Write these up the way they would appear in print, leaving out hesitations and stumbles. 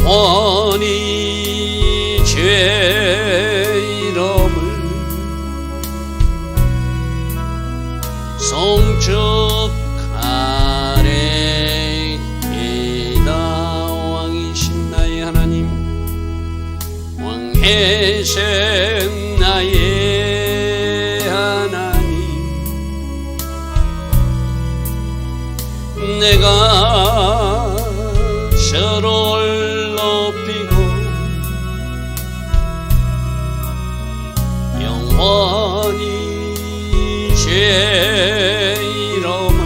영원히 죄 이름을 송축하리이다. 왕이신 나의 하나님, 왕이신 나의 하나님, 내가 저를 높이고 영원히 죄 이름을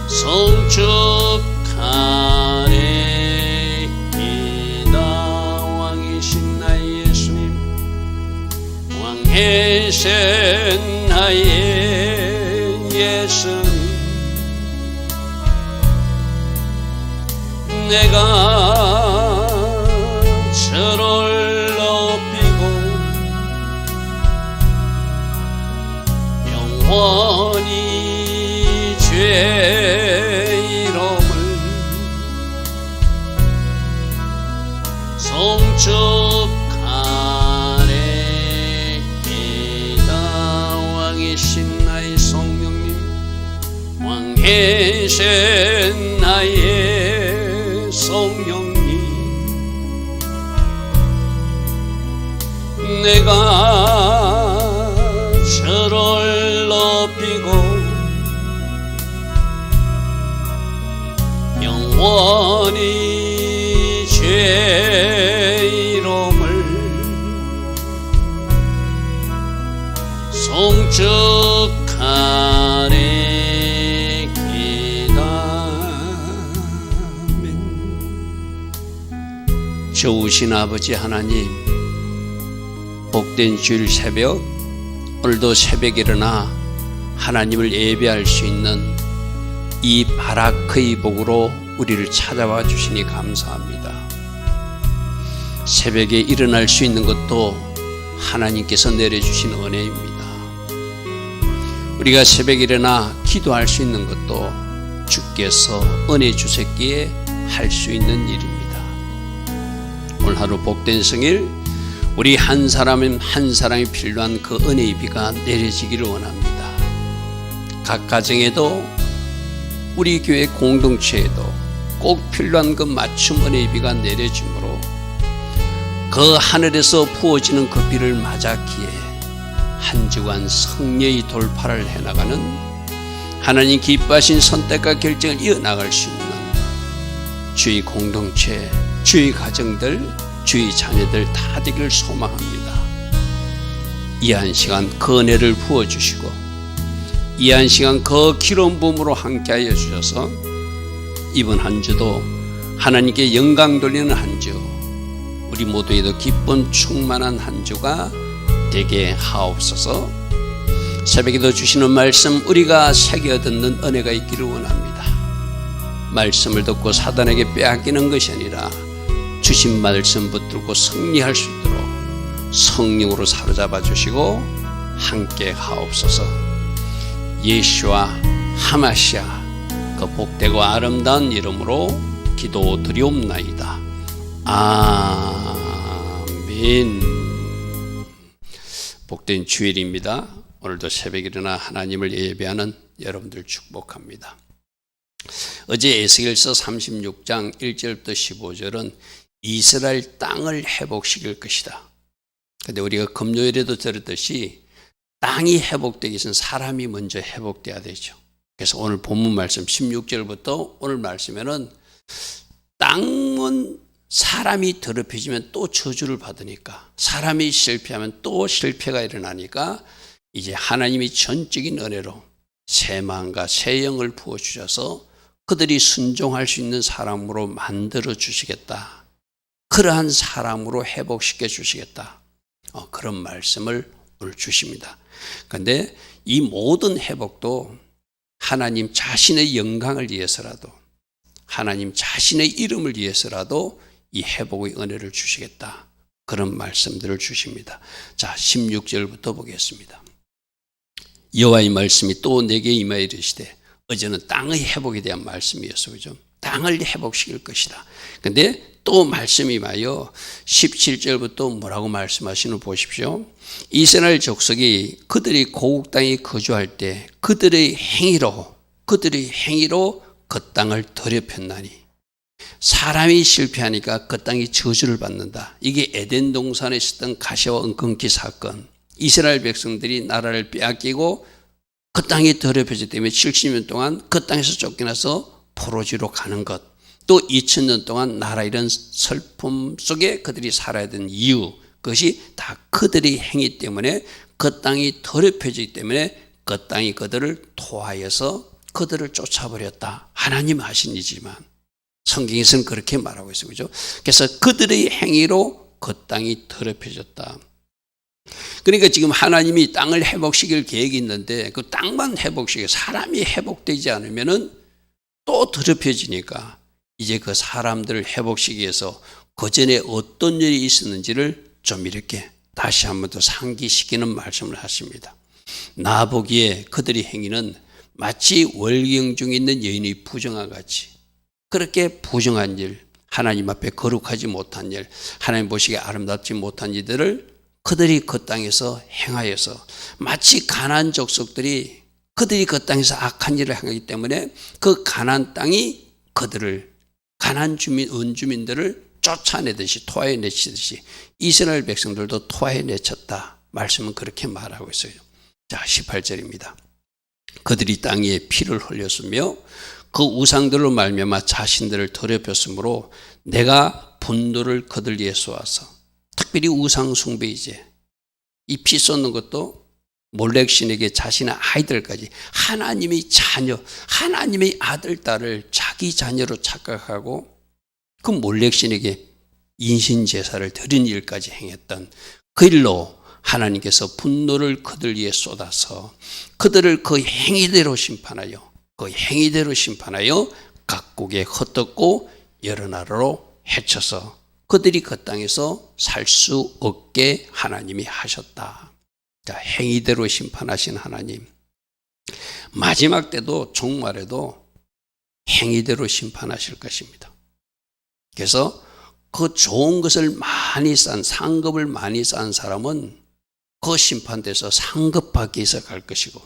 송축하리이다. 왕이신 나의 예수님, 왕이신 나의 예수님, 내가 저를 높이고 영원히 죄 이름을 송축하리이다. 왕이신 나의 성령님, 왕이신 나의 성령님, 내가 저를 높이고 영원히 죄 이름을 송축하리이다. 좋으신 아버지 하나님, 복된 주일 새벽, 오늘도 새벽에 일어나 하나님을 예배할 수 있는 이 바라크의 복으로 우리를 찾아와 주시니 감사합니다. 새벽에 일어날 수 있는 것도 하나님께서 내려주신 은혜입니다. 우리가 새벽에 일어나 기도할 수 있는 것도 주께서 은혜 주셨기에 할 수 있는 일입니다. 오늘 하루 복된 성일, 우리 한 사람이 필요한 그 은혜의 비가 내려지기를 원합니다. 각 가정에도 우리 교회 공동체에도 꼭 필요한 그 맞춤 은혜의 비가 내려지므로 그 하늘에서 부어지는 그 비를 맞았기에 한 주간 성령의 돌파를 해나가는 하나님 기뻐하신 선택과 결정을 이어나갈 수 있는 주의 공동체, 주의 가정들, 주의 자녀들 다 되기를 소망합니다. 이 한 시간 그 은혜를 부어주시고 이 한 시간 그 기름 부음으로 함께하여 주셔서 이번 한 주도 하나님께 영광 돌리는 한 주, 우리 모두에도 기쁨 충만한 한 주가 되게 하옵소서. 새벽에도 주시는 말씀 우리가 새겨 듣는 은혜가 있기를 원합니다. 말씀을 듣고 사단에게 빼앗기는 것이 아니라 주신 말씀 붙들고 승리할 수 있도록 성령으로 사로잡아 주시고 함께 하옵소서. 예수와 하마시아 그 복되고 아름다운 이름으로 기도드리옵나이다. 아멘. 복된 주일입니다. 오늘도 새벽에 일어나 하나님을 예배하는 여러분들 축복합니다. 어제 에스겔서 36장 1절부터 15절은 이스라엘 땅을 회복시킬 것이다. 그런데 우리가 금요일에도 들었듯이 땅이 회복되기 위해서는 사람이 먼저 회복돼야 되죠. 그래서 오늘 본문 말씀 16절부터 오늘 말씀에는 땅은 사람이 더럽혀지면 또 저주를 받으니까, 사람이 실패하면 또 실패가 일어나니까 이제 하나님이 전적인 은혜로 새 마음과 새 영을 부어주셔서 그들이 순종할 수 있는 사람으로 만들어 주시겠다. 그러한 사람으로 회복시켜 주시겠다. 그런 말씀을 오늘 주십니다. 그런데 이 모든 회복도 하나님 자신의 영광을 위해서라도, 하나님 자신의 이름을 위해서라도 이 회복의 은혜를 주시겠다. 그런 말씀들을 주십니다. 자, 16절부터 보겠습니다. 여호와의 말씀이 또 내게 임하여 이르시되 어제는 땅의 회복에 대한 말씀이었어요. 그죠? 땅을 회복시킬 것이다. 근데 또 말씀이 와요. 17절부터 뭐라고 말씀하시는 보십시오. 이스라엘 족속이 그들이 고국 땅에 거주할 때 그들의 행위로 그 땅을 더럽혔나니, 사람이 실패하니까 그 땅이 저주를 받는다. 이게 에덴 동산에 있었던 가시와 은근키 사건. 이스라엘 백성들이 나라를 빼앗기고 그 땅이 더럽혀지기 때문에 70년 동안 그 땅에서 쫓겨나서 포로지로 가는 것, 또 2000년 동안 나라 잃은 슬픔 속에 그들이 살아야 되는 이유, 그것이 다 그들의 행위 때문에 그 땅이 더럽혀지기 때문에 그 땅이 그들을 토하여서 그들을 쫓아버렸다. 하나님 하신 일이지만 성경에서는 그렇게 말하고 있어요. 그죠? 그래서 그들의 행위로 그 땅이 더럽혀졌다. 그러니까 지금 하나님이 땅을 회복시킬 계획이 있는데 그 땅만 회복시켜 사람이 회복되지 않으면은 또 더럽혀지니까 이제 그 사람들을 회복시키기 위해서 그 전에 어떤 일이 있었는지를 좀 이렇게 다시 한 번 더 상기시키는 말씀을 하십니다. 나 보기에 그들의 행위는 마치 월경 중에 있는 여인이 부정한 같이, 그렇게 부정한 일, 하나님 앞에 거룩하지 못한 일, 하나님 보시기에 아름답지 못한 일들을 그들이 그 땅에서 행하여서, 마치 가나안 족속들이 그들이 그 땅에서 악한 일을 행하기 때문에 그 가나안 땅이 그들을, 가나안 주민, 원주민들을 쫓아내듯이, 토해내치듯이 이스라엘 백성들도 토해내쳤다. 말씀은 그렇게 말하고 있어요. 자, 18절입니다. 그들이 땅 위에 피를 흘렸으며 그 우상들로 말미암아 자신들을 더럽혔으므로 내가 분노를 그들 위에 쏘아서, 특별히 우상 숭배이제, 이 피 쏟는 것도 몰렉 신에게 자신의 아이들까지, 하나님의 자녀, 하나님의 아들, 딸을 자기 자녀로 착각하고 그 몰렉 신에게 인신 제사를 드린 일까지 행했던 그 일로 하나님께서 분노를 그들 위에 쏟아서 그들을 그 행위대로 심판하여, 각국에 흩었고 여러 나라로 해쳐서 그들이 그 땅에서 살 수 없게 하나님이 하셨다. 자, 행위대로 심판하신 하나님, 마지막 때도 종말에도 행위대로 심판하실 것입니다. 그래서 그 좋은 것을 많이 쌓은, 상급을 많이 쌓은 사람은 그 심판대에서 상급받기 위해서 갈 것이고,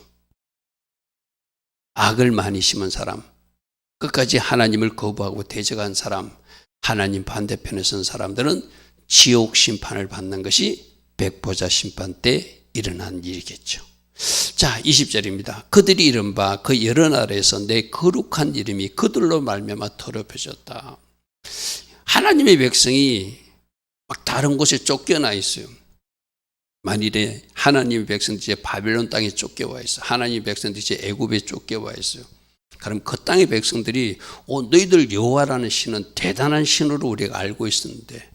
악을 많이 심은 사람, 끝까지 하나님을 거부하고 대적한 사람, 하나님 반대편에 선 사람들은 지옥 심판을 받는 것이 백보자 심판 때 일어난 일이겠죠. 자, 20절입니다. 그들이 이른 바 그 여러 나라에서 내 거룩한 이름이 그들로 말미암아 더럽혀졌다. 하나님의 백성이 막 다른 곳에 쫓겨나 있어요. 만일에 하나님의 백성들이 이제 바벨론 땅에 쫓겨와 있어, 하나님의 백성들이 이제 애굽에 쫓겨와 있어요. 그럼 그 땅의 백성들이 너희들 여호와라는 신은 대단한 신으로 우리가 알고 있었는데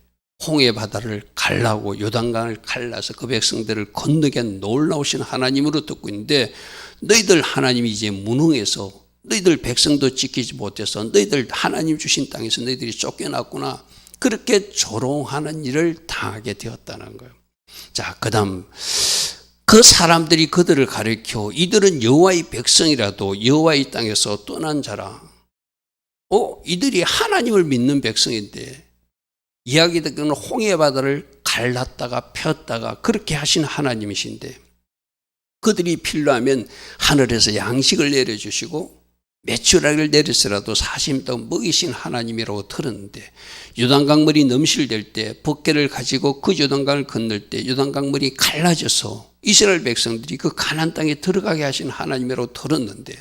홍해 바다를 갈라고 요단강을 갈라서 그 백성들을 건너게 한 놀라우신 하나님으로 듣고 있는데, 너희들 하나님이 이제 무능해서 너희들 백성도 지키지 못해서 너희들 하나님 주신 땅에서 너희들이 쫓겨났구나, 그렇게 조롱하는 일을 당하게 되었다는 거예요. 자, 그 다음 그 사람들이 그들을 가리켜 이들은 여호와의 백성이라도 여호와의 땅에서 떠난 자라. 이들이 하나님을 믿는 백성인데 이야기 듣기는 홍해 바다를 갈랐다가 폈다가 그렇게 하신 하나님이신데, 그들이 필요하면 하늘에서 양식을 내려주시고 메추라기를 내렸으라도 40일 동안 먹이신 하나님이라고 들었는데, 요단강물이 넘실될 때 법궤를 가지고 그 요단강을 건널 때 요단강물이 갈라져서 이스라엘 백성들이 그 가나안 땅에 들어가게 하신 하나님이라고 들었는데,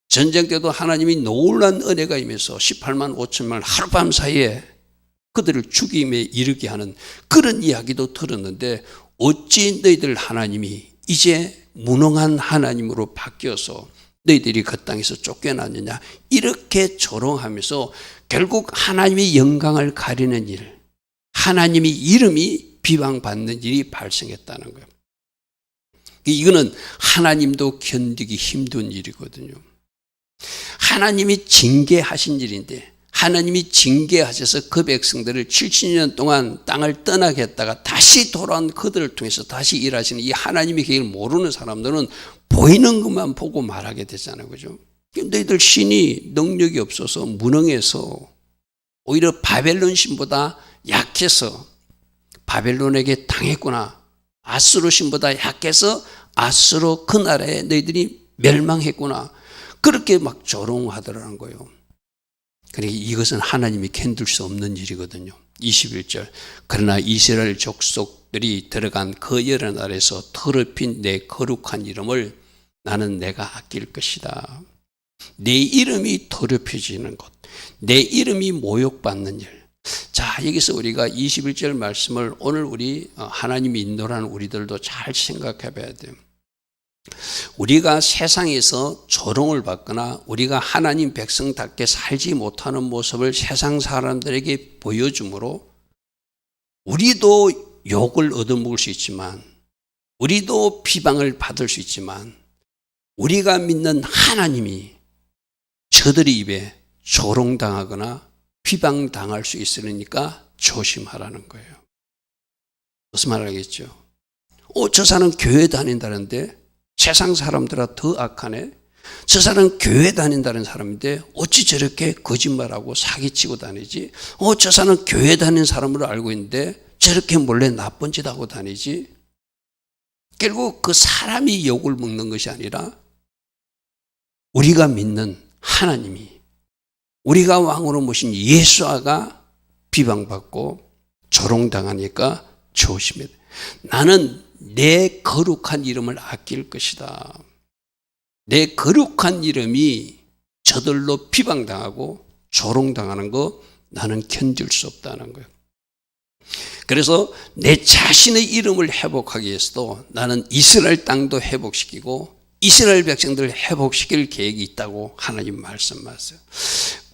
전쟁 때도 하나님이 놀란 은혜가 임해서 18만 5천만 하룻밤 사이에 그들을 죽임에 이르게 하는 그런 이야기도 들었는데, 어찌 너희들 하나님이 이제 무능한 하나님으로 바뀌어서 너희들이 그 땅에서 쫓겨났느냐, 이렇게 조롱하면서 결국 하나님의 영광을 가리는 일, 하나님의 이름이 비방받는 일이 발생했다는 거예요. 이거는 하나님도 견디기 힘든 일이거든요. 하나님이 징계하신 일인데, 하나님이 징계하셔서 그 백성들을 70년 동안 땅을 떠나게 했다가 다시 돌아온 그들을 통해서 다시 일하시는 이 하나님의 계획을 모르는 사람들은 보이는 것만 보고 말하게 되잖아요. 그죠? 너희들 신이 능력이 없어서 무능해서 오히려 바벨론 신보다 약해서 바벨론에게 당했구나. 아수르 신보다 약해서 아수르 그 나라에 너희들이 멸망했구나. 그렇게 막 조롱하더라는 거예요. 그러니까 이것은 하나님이 견딜 수 없는 일이거든요. 21절. 그러나 이스라엘 족속들이 들어간 그 여러 나라에서 더럽힌 내 거룩한 이름을 나는 내가 아낄 것이다. 내 이름이 더럽혀지는 것, 내 이름이 모욕받는 일. 자, 여기서 우리가 21절 말씀을 오늘 우리 하나님이 인도하는 우리들도 잘 생각해 봐야 돼요. 우리가 세상에서 조롱을 받거나 우리가 하나님 백성답게 살지 못하는 모습을 세상 사람들에게 보여주므로 우리도 욕을 얻어먹을 수 있지만, 우리도 비방을 받을 수 있지만, 우리가 믿는 하나님이 저들의 입에 조롱당하거나 비방당할 수 있으니까 조심하라는 거예요. 무슨 말 하겠죠? 저 사람 교회 다닌다는데 세상 사람들아 더 악하네. 저 사람 교회 다닌다는 사람인데 어찌 저렇게 거짓말하고 사기치고 다니지? 저 사람 교회 다니는 사람으로 알고 있는데 저렇게 몰래 나쁜 짓 하고 다니지? 결국 그 사람이 욕을 먹는 것이 아니라 우리가 믿는 하나님이, 우리가 왕으로 모신 예수아가 비방받고 조롱당하니까 조심해야 돼. 나는 내 거룩한 이름을 아낄 것이다. 내 거룩한 이름이 저들로 비방당하고 조롱당하는 거 나는 견딜 수 없다는 거예요. 그래서 내 자신의 이름을 회복하기 위해서도 나는 이스라엘 땅도 회복시키고 이스라엘 백성들을 회복시킬 계획이 있다고 하나님 말씀하세요.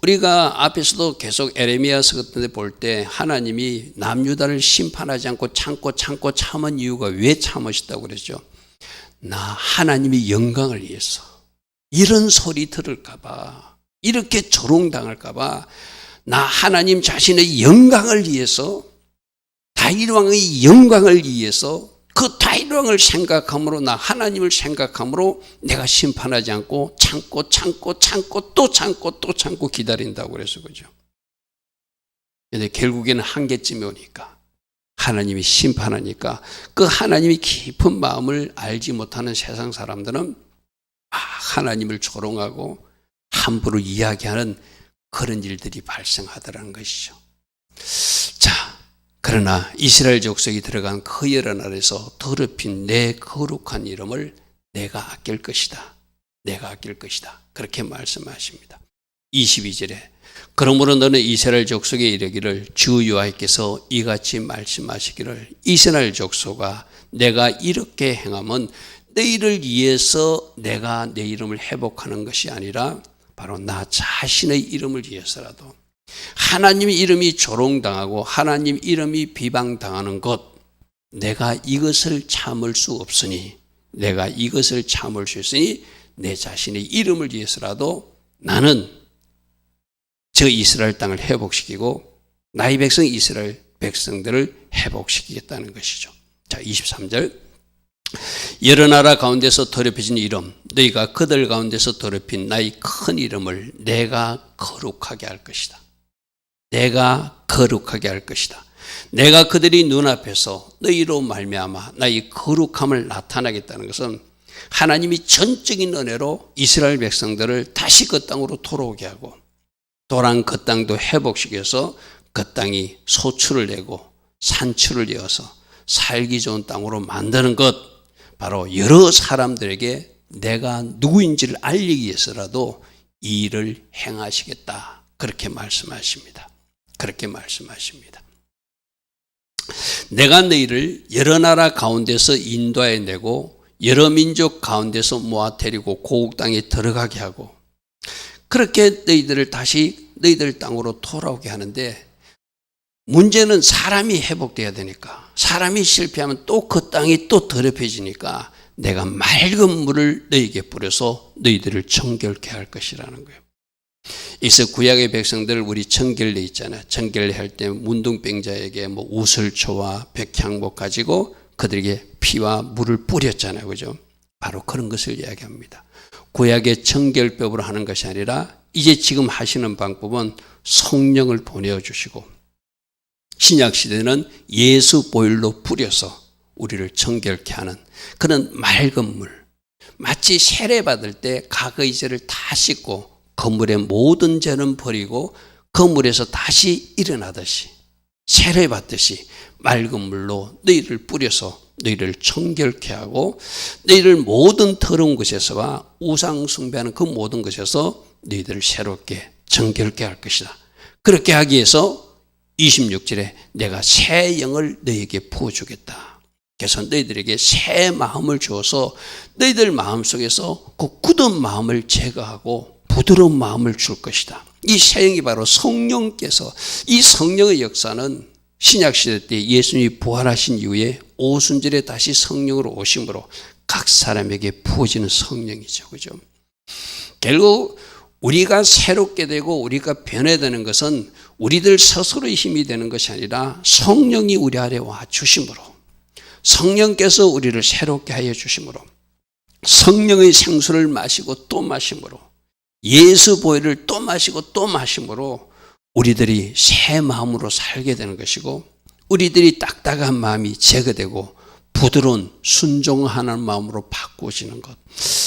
우리가 앞에서도 계속 에레미야서 같은 데 볼 때 하나님이 남유다를 심판하지 않고 참고 참은 이유가 왜 참으셨다고 그랬죠? 나 하나님의 영광을 위해서, 이런 소리 들을까 봐, 이렇게 조롱당할까 봐, 나 하나님 자신의 영광을 위해서, 다윗 왕의 영광을 위해서, 그 다윗 왕을 생각함으로, 나 하나님을 생각함으로 내가 심판하지 않고 참고 기다린다고 그래서 그죠. 근데 결국에는 한계쯤에 오니까 하나님이 심판하니까 그 하나님이 깊은 마음을 알지 못하는 세상 사람들은 하나님을 조롱하고 함부로 이야기하는 그런 일들이 발생하더라는 것이죠. 자, 그러나 이스라엘 족속이 들어간 그 여러 나라에서 더럽힌 내 거룩한 이름을 내가 아낄 것이다. 내가 아낄 것이다. 그렇게 말씀하십니다. 22절에 그러므로 너는 이스라엘 족속에 이르기를 주 여호와께서 이같이 말씀하시기를 이스라엘 족속아 내가 이렇게 행함은 너희를 위해서 내가 내 이름을 회복하는 것이 아니라 바로 나 자신의 이름을 위해서라도 하나님의 이름이 조롱당하고 하나님 이름이 비방당하는 것, 내가 이것을 참을 수 없으니, 내가 이것을 참을 수 있으니 내 자신의 이름을 위해서라도 나는 저 이스라엘 땅을 회복시키고 나의 백성 이스라엘 백성들을 회복시키겠다는 것이죠. 자, 23절. 여러 나라 가운데서 더럽혀진 이름, 너희가 그들 가운데서 더럽힌 나의 큰 이름을 내가 거룩하게 할 것이다. 내가 거룩하게 할 것이다. 내가 그들이 눈앞에서 너희로 말미암아 나의 거룩함을 나타나겠다는 것은 하나님이 전적인 은혜로 이스라엘 백성들을 다시 그 땅으로 돌아오게 하고 또한 그 땅도 회복시켜서 그 땅이 소출을 내고 산출을 이어서 살기 좋은 땅으로 만드는 것, 바로 여러 사람들에게 내가 누구인지를 알리기 위해서라도 이 일을 행하시겠다. 그렇게 말씀하십니다. 그렇게 말씀하십니다. 내가 너희를 여러 나라 가운데서 인도해 내고 여러 민족 가운데서 모아 데리고 고국 땅에 들어가게 하고 그렇게 너희들을 다시 너희들 땅으로 돌아오게 하는데, 문제는 사람이 회복돼야 되니까, 사람이 실패하면 또 그 땅이 또 더럽혀지니까 내가 맑은 물을 너희에게 뿌려서 너희들을 정결케 할 것이라는 거예요. 이서 구약의 백성들을 우리 정결례 있잖아요. 정결례 할 때 문둥병자에게 우슬초와 백향목 가지고 그들에게 피와 물을 뿌렸잖아요. 그죠? 바로 그런 것을 이야기합니다. 구약의 정결법으로 하는 것이 아니라 이제 지금 하시는 방법은 성령을 보내주시고 신약시대는 예수 보혈로 뿌려서 우리를 정결케 하는 그런 맑은 물, 마치 세례받을 때 과거의 죄를 다 씻고 그물의 모든 죄는 버리고 그물에서 다시 일어나듯이 세례받듯이 맑은 물로 너희를 뿌려서 너희를 정결케 하고 너희를 모든 더러운 것에서와 우상 숭배하는 그 모든 것에서 너희들을 새롭게 정결케 할 것이다. 그렇게 하기 위해서 26절에 내가 새 영을 너희에게 부어주겠다. 그래서 너희들에게 새 마음을 주어서 너희들 마음속에서 그 굳은 마음을 제거하고 부드러운 마음을 줄 것이다. 이 새 영이 바로 성령께서, 이 성령의 역사는 신약시대 때 예수님이 부활하신 이후에 오순절에 다시 성령으로 오심으로 각 사람에게 부어지는 성령이죠. 그죠? 결국 우리가 새롭게 되고 우리가 변해되는 것은 우리들 스스로의 힘이 되는 것이 아니라 성령이 우리 아래 와 주심으로, 성령께서 우리를 새롭게 하여 주심으로, 성령의 생수를 마시고 또 마심으로, 예수 보혈을 또 마시고 또 마심으로 우리들이 새 마음으로 살게 되는 것이고, 우리들이 딱딱한 마음이 제거되고 부드러운 순종하는 마음으로 바꾸어지는 것.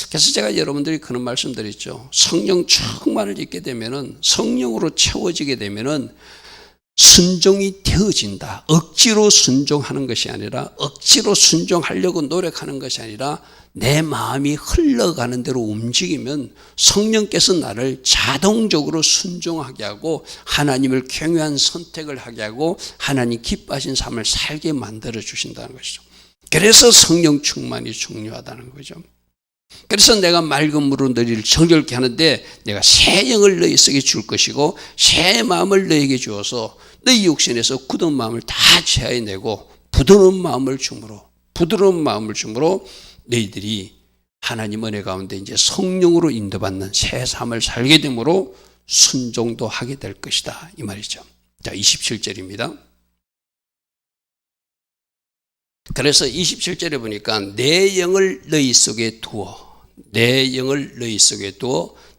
그래서 제가 여러분들이 그런 말씀 드렸죠. 성령 충만을 입게 되면은, 성령으로 채워지게 되면은 순종이 되어진다. 억지로 순종하는 것이 아니라, 억지로 순종하려고 노력하는 것이 아니라 내 마음이 흘러가는 대로 움직이면 성령께서 나를 자동적으로 순종하게 하고 하나님을 경외한 선택을 하게 하고 하나님 기뻐하신 삶을 살게 만들어 주신다는 것이죠. 그래서 성령 충만이 중요하다는 거죠. 그래서 내가 맑은 물로 너희를 정결케 하는데 내가 새 영을 너희 속에 줄 것이고 새 마음을 너희에게 주어서 너희 육신에서 굳은 마음을 다 제하여내고 부드러운 마음을 주므로 너희들이 하나님 은혜 가운데 이제 성령으로 인도받는 새 삶을 살게 되므로 순종도 하게 될 것이다, 이 말이죠. 자, 27절입니다. 그래서 27절에 보니까 내 영을 너희 속에 두어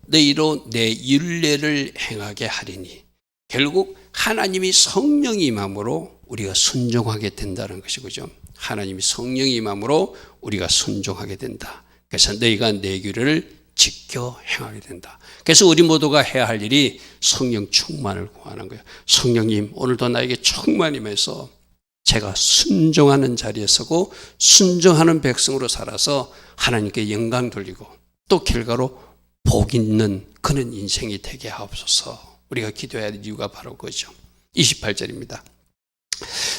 너희로 내 율례를 행하게 하리니, 결국 하나님이 성령이 임함으로 우리가 순종하게 된다는 것이죠. 하나님이 성령이 임함으로 우리가 순종하게 된다. 그래서 너희가 내 규례를 지켜 행하게 된다. 그래서 우리 모두가 해야 할 일이 성령 충만을 구하는 거예요. 성령님, 오늘도 나에게 충만임해서 제가 순종하는 자리에 서고 순종하는 백성으로 살아서 하나님께 영광 돌리고 또 결과로 복 있는 그런 인생이 되게 하옵소서. 우리가 기도해야 할 이유가 바로 그거죠. 28절입니다.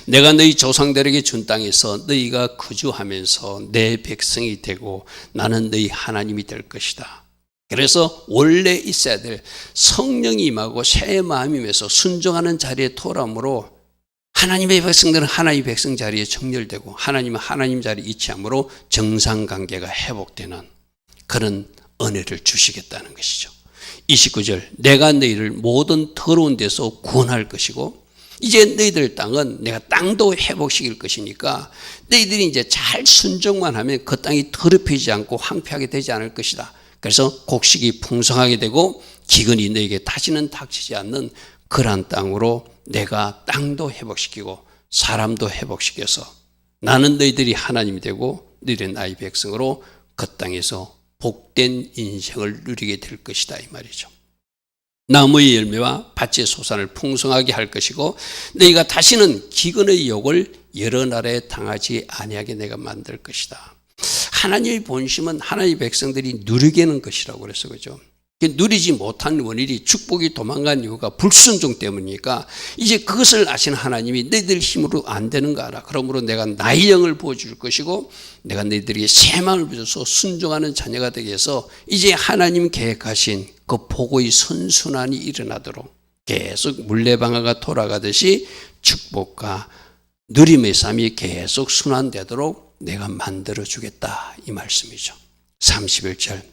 내가 너희 조상들에게 준 땅에서 너희가 거주하면서 내 백성이 되고 나는 너희 하나님이 될 것이다. 그래서 원래 있어야 될 성령이 임하고 새 마음임에서 순종하는 자리에 돌아오므로 하나님의 백성들은 하나님의 백성 자리에 정렬되고 하나님은 하나님 자리에 이치함으로 정상관계가 회복되는 그런 은혜를 주시겠다는 것이죠. 29절, 내가 너희를 모든 더러운 데서 구원할 것이고 이제 너희들 땅은 내가 땅도 회복시킬 것이니까 너희들이 이제 잘 순종만 하면 그 땅이 더럽히지 않고 황폐하게 되지 않을 것이다. 그래서 곡식이 풍성하게 되고 기근이 너희에게 다시는 닥치지 않는 그러한 땅으로 내가 땅도 회복시키고 사람도 회복시켜서 나는 너희들이 하나님이 되고 너희들은 나의 백성으로 그 땅에서 복된 인생을 누리게 될 것이다, 이 말이죠. 나무의 열매와 밭의 소산을 풍성하게 할 것이고 너희가 다시는 기근의 욕을 여러 나라에 당하지 아니하게 내가 만들 것이다. 하나님의 본심은 하나님의 백성들이 누리게 하는 것이라고 그래서 그죠. 누리지 못한 원인이 축복이 도망간 이유가 불순종 때문이니까 이제 그것을 아시는 하나님이 너희들 힘으로 안 되는 거 알아. 그러므로 내가 나의 영을 부어줄 것이고 내가 너희들에게 새 마음을 부어서 순종하는 자녀가 되게 해서 이제 하나님 계획하신 그 복의 선순환이 일어나도록 계속 물레방아가 돌아가듯이 축복과 누림의 삶이 계속 순환되도록 내가 만들어주겠다, 이 말씀이죠. 31절,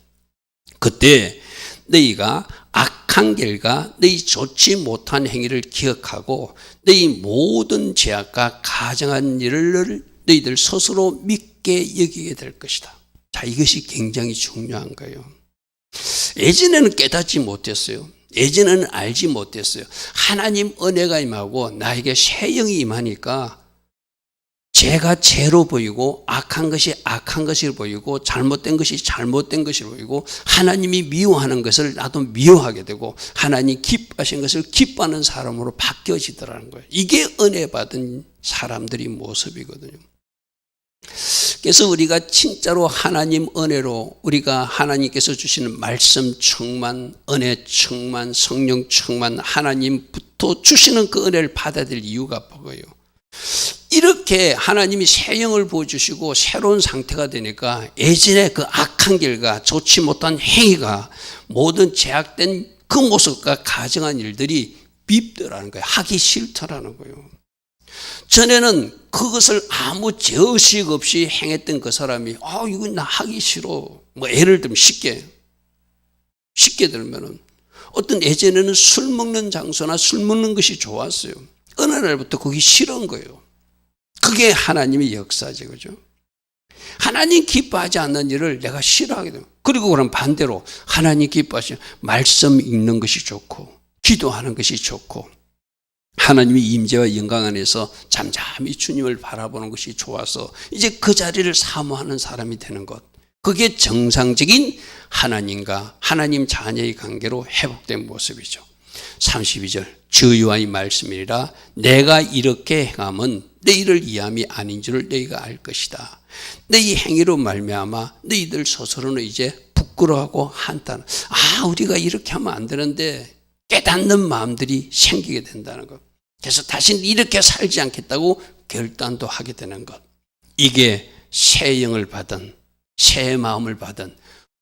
그때 너희가 악한 길과 너희 좋지 못한 행위를 기억하고 너희 모든 죄악과 가증한 일을 너희들 스스로 믿게 여기게 될 것이다. 자, 이것이 굉장히 중요한 거예요. 예전에는 깨닫지 못했어요. 예전에는 알지 못했어요. 하나님 은혜가 임하고 나에게 새 영이 임하니까 죄가 죄로 보이고 악한 것이 악한 것으로 보이고 잘못된 것이 잘못된 것으로 보이고 하나님이 미워하는 것을 나도 미워하게 되고 하나님 기뻐하신 것을 기뻐하는 사람으로 바뀌어지더라는 거예요. 이게 은혜 받은 사람들의 모습이거든요. 그래서 우리가 진짜로 하나님 은혜로 우리가 하나님께서 주시는 말씀 충만, 은혜 충만, 성령 충만, 하나님부터 주시는 그 은혜를 받아야 될 이유가 뭐예요? 이렇게 하나님이 새 영을 부어주시고 새로운 상태가 되니까 예전에 그 악한 길과 좋지 못한 행위가 모든 제약된 그 모습과 가정한 일들이 밉더라는 거예요. 하기 싫더라는 거예요. 전에는 그것을 아무 죄의식 없이 행했던 그 사람이 이건 나 하기 싫어. 예를 들면 쉽게 들면은 어떤 예전에는 술 먹는 장소나 술 먹는 것이 좋았어요. 어느 날부터 그게 싫은 거예요. 그게 하나님의 역사죠. 그죠? 하나님 기뻐하지 않는 일을 내가 싫어하게 돼요. 그리고 그럼 반대로 하나님 기뻐하시는 말씀 읽는 것이 좋고 기도하는 것이 좋고 하나님의 임재와 영광 안에서 잠잠히 주님을 바라보는 것이 좋아서 이제 그 자리를 사모하는 사람이 되는 것. 그게 정상적인 하나님과 하나님 자녀의 관계로 회복된 모습이죠. 32절 주여와의 말씀이라 내가 이렇게 행함은 너희를 이함이 아닌 줄을 너희가 알 것이다. 너희 행위로 말미암아 너희들 스스로는 이제 부끄러워하고 한탄. 우리가 이렇게 하면 안 되는데 깨닫는 마음들이 생기게 된다는 것. 그래서 다시는 이렇게 살지 않겠다고 결단도 하게 되는 것. 이게 새 영을 받은 새 마음을 받은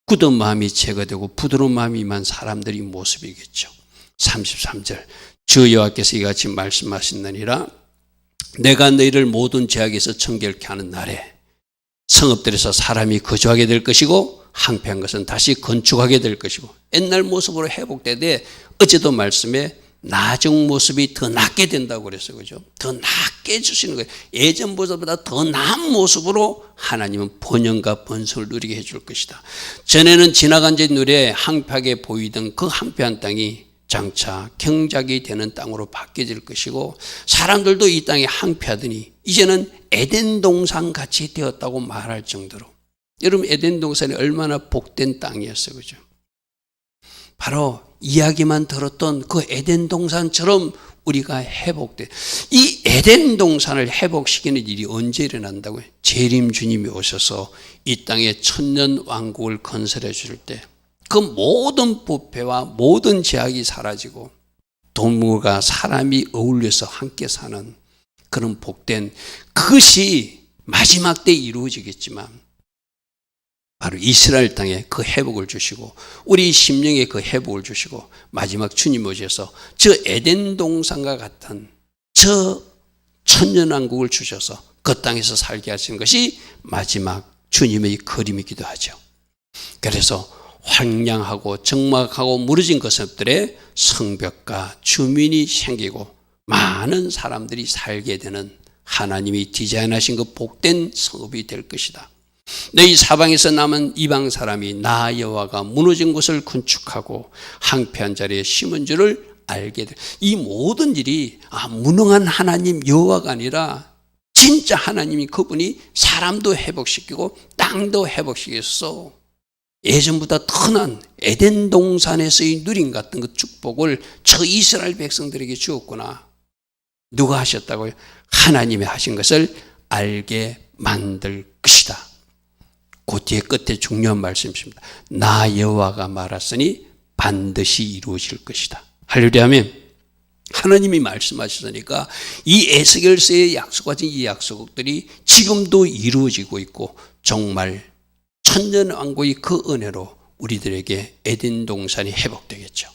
굳은 마음이 제거되고 부드러운 마음이 임한 사람들의 모습이겠죠. 33절 주 여호와께서 이같이 말씀하시느니라 내가 너희를 모든 죄악에서 정결케 하는 날에 성읍들에서 사람이 거주하게 될 것이고 항폐한 것은 다시 건축하게 될 것이고 옛날 모습으로 회복되되 어제도 말씀에 나중 모습이 더 낫게 된다고 그랬어요. 그죠? 더 낫게 해주시는 거예요. 예전보다 더 나은 모습으로 하나님은 번영과 번성을 누리게 해줄 것이다. 전에는 지나간 지 누리에 항폐하게 보이던 그 항폐한 땅이 장차 경작이 되는 땅으로 바뀌어질 것이고 사람들도 이 땅에 항폐하더니 이제는 에덴 동산 같이 되었다고 말할 정도로 여러분 에덴 동산이 얼마나 복된 땅이었어요. 그죠? 바로 이야기만 들었던 그 에덴 동산처럼 우리가 회복돼. 이 에덴 동산을 회복시키는 일이 언제 일어난다고요? 재림 주님이 오셔서 이 땅에 천년 왕국을 건설해 주실 때 그 모든 부패와 모든 제약이 사라지고 동물과 사람이 어울려서 함께 사는 그런 복된 그것이 마지막 때 이루어지겠지만 바로 이스라엘 땅에 그 회복을 주시고 우리 심령에 그 회복을 주시고 마지막 주님 오셔서 저 에덴 동산과 같은 저 천년왕국을 주셔서 그 땅에서 살게 하시는 것이 마지막 주님의 그림이기도 하죠. 그래서 황량하고 적막하고 무너진 것들에 성벽과 주민이 생기고 많은 사람들이 살게 되는 하나님이 디자인하신 그 복된 성읍이 될 것이다. 너희 사방에서 남은 이방 사람이 나 여호와가 무너진 곳을 건축하고 항폐한 자리에 심은 줄을 알게 돼. 이 모든 일이 무능한 하나님 여호와가 아니라 진짜 하나님이 그분이 사람도 회복시키고 땅도 회복시켰어. 예전보다 더 나은 에덴 동산에서의 누림 같은 그 축복을 저 이스라엘 백성들에게 주었구나. 누가 하셨다고요? 하나님이 하신 것을 알게 만들 것이다. 그 뒤에 끝에 중요한 말씀이십니다. 나 여호와가 말하시니 반드시 이루어질 것이다. 할렐루야 아멘. 하나님이 말씀하셨으니까 이 에스겔서에 약속하신 이 약속들이 지금도 이루어지고 있고 정말 천년왕국의 그 은혜로 우리들에게 에덴 동산이 회복되겠죠.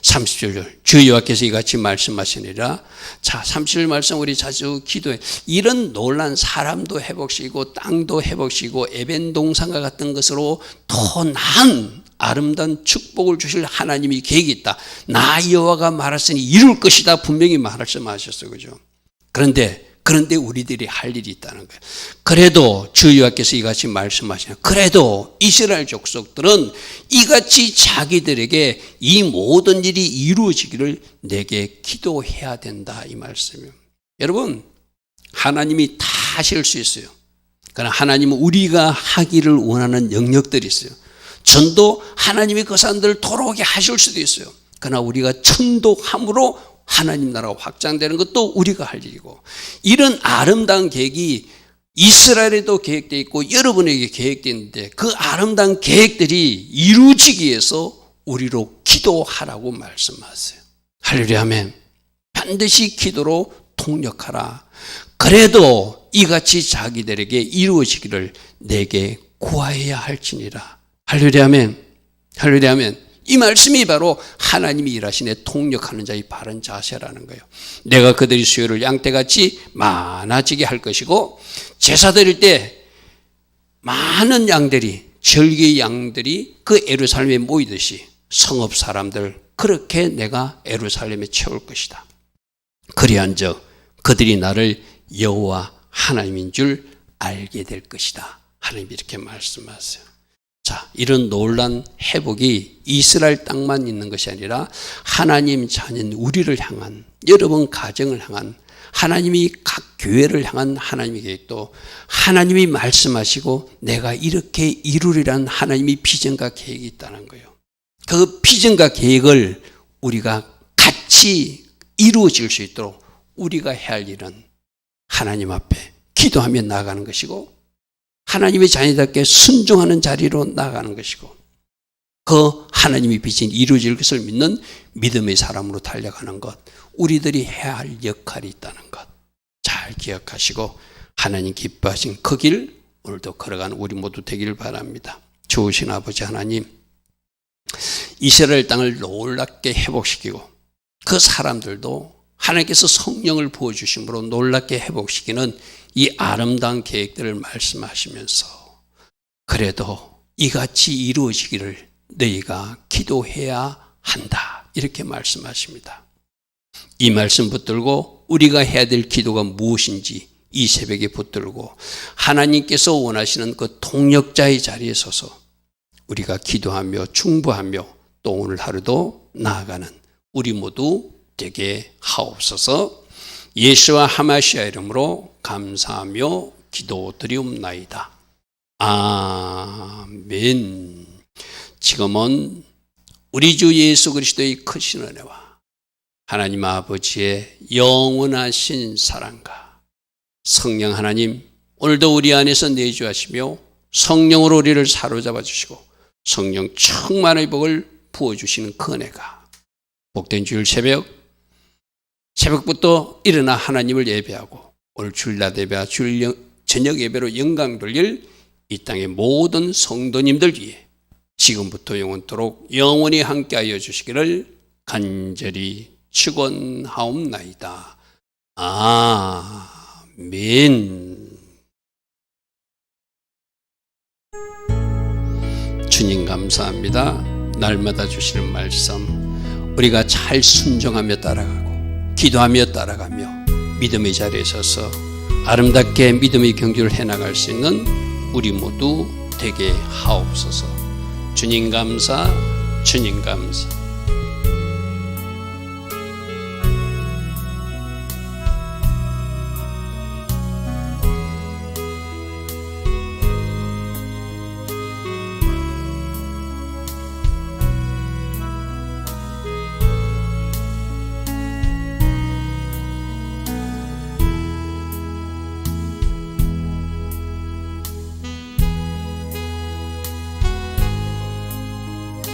30절 주 여호와께서 이같이 말씀하시니라. 자, 30절 말씀 우리 자주 기도해. 이런 놀란 사람도 회복시키고 땅도 회복시키고 에덴 동산과 같은 것으로 더 나은 아름다운 축복을 주실 하나님이 계획이 있다. 나 여호와가 말했으니 이룰 것이다. 분명히 말씀하셨어요. 그죠? 그런데 그런데 우리들이 할 일이 있다는 거예요. 그래도 주 여호와께서 이같이 말씀하시는, 그래도 이스라엘 족속들은 이같이 자기들에게 이 모든 일이 이루어지기를 내게 기도해야 된다, 이 말씀이에요. 여러분, 하나님이 다 하실 수 있어요. 그러나 하나님은 우리가 하기를 원하는 영역들이 있어요. 전도 하나님이 그 사람들을 돌아오게 하실 수도 있어요. 그러나 우리가 천도함으로 하나님 나라가 확장되는 것도 우리가 할 일이고, 이런 아름다운 계획이 이스라엘에도 계획되어 있고 여러분에게 계획되어 있는데, 그 아름다운 계획들이 이루어지기 위해서 우리로 기도하라고 말씀하세요. 할렐루야, 아멘. 반드시 기도로 통역하라. 그래도 이같이 자기들에게 이루어지기를 내게 구하여야 할지니라. 할렐루야, 아멘. 할렐루야, 아멘. 이 말씀이 바로 하나님이 일하시네 통역하는 자의 바른 자세라는 거예요. 내가 그들의 수요를 양떼같이 많아지게 할 것이고, 제사 드릴 때 많은 양들이, 절기의 양들이 그 예루살렘에 모이듯이 성읍 사람들 그렇게 내가 예루살렘에 채울 것이다. 그리한즉 그들이 나를 여호와 하나님인 줄 알게 될 것이다. 하나님이 이렇게 말씀하세요. 자, 이런 놀란 회복이 이스라엘 땅만 있는 것이 아니라 하나님 자녀인 우리를 향한, 여러분 가정을 향한, 하나님이 각 교회를 향한 하나님의 계획도 하나님이 말씀하시고 내가 이렇게 이루리란 하나님의 비전과 계획이 있다는 거예요. 그 비전과 계획을 우리가 같이 이루어질 수 있도록 우리가 해야 할 일은 하나님 앞에 기도하며 나아가는 것이고, 하나님의 자녀답게 순종하는 자리로 나아가는 것이고, 그 하나님의 비전이 이루어질 것을 믿는 믿음의 사람으로 달려가는 것, 우리들이 해야 할 역할이 있다는 것 잘 기억하시고 하나님 기뻐하신 그 길 오늘도 걸어가는 우리 모두 되기를 바랍니다. 좋으신 아버지 하나님, 이스라엘 땅을 놀랍게 회복시키고 그 사람들도 하나님께서 성령을 부어주심으로 놀랍게 회복시키는 이 아름다운 계획들을 말씀하시면서, 그래도 이같이 이루어지기를 너희가 기도해야 한다, 이렇게 말씀하십니다. 이 말씀 붙들고 우리가 해야 될 기도가 무엇인지 이 새벽에 붙들고 하나님께서 원하시는 그 통역자의 자리에 서서 우리가 기도하며 충부하며 또 오늘 하루도 나아가는 우리 모두 되게 하옵소서. 예수와 하마시아 이름으로 감사하며 기도드리옵나이다. 아멘. 지금은 우리 주 예수 그리스도의 크신 은혜와 하나님 아버지의 영원하신 사랑과 성령 하나님, 오늘도 우리 안에서 내주하시며 성령으로 우리를 사로잡아 주시고 성령 충만의 복을 부어주시는 그 은혜가 복된 주일 새벽부터 일어나 하나님을 예배하고 오늘 주일 낮 예배와 주일 저녁 예배로 영광 돌릴 이 땅의 모든 성도님들 위해 지금부터 영원토록 영원히 함께하여 주시기를 간절히 축원하옵나이다. 아멘. 주님 감사합니다. 날마다 주시는 말씀 우리가 잘 순종하며 따라가고 기도하며 따라가며 믿음의 자리에 서서 아름답게 믿음의 경주를 해나갈 수 있는 우리 모두 되게 하옵소서. 주님 감사, 주님 감사.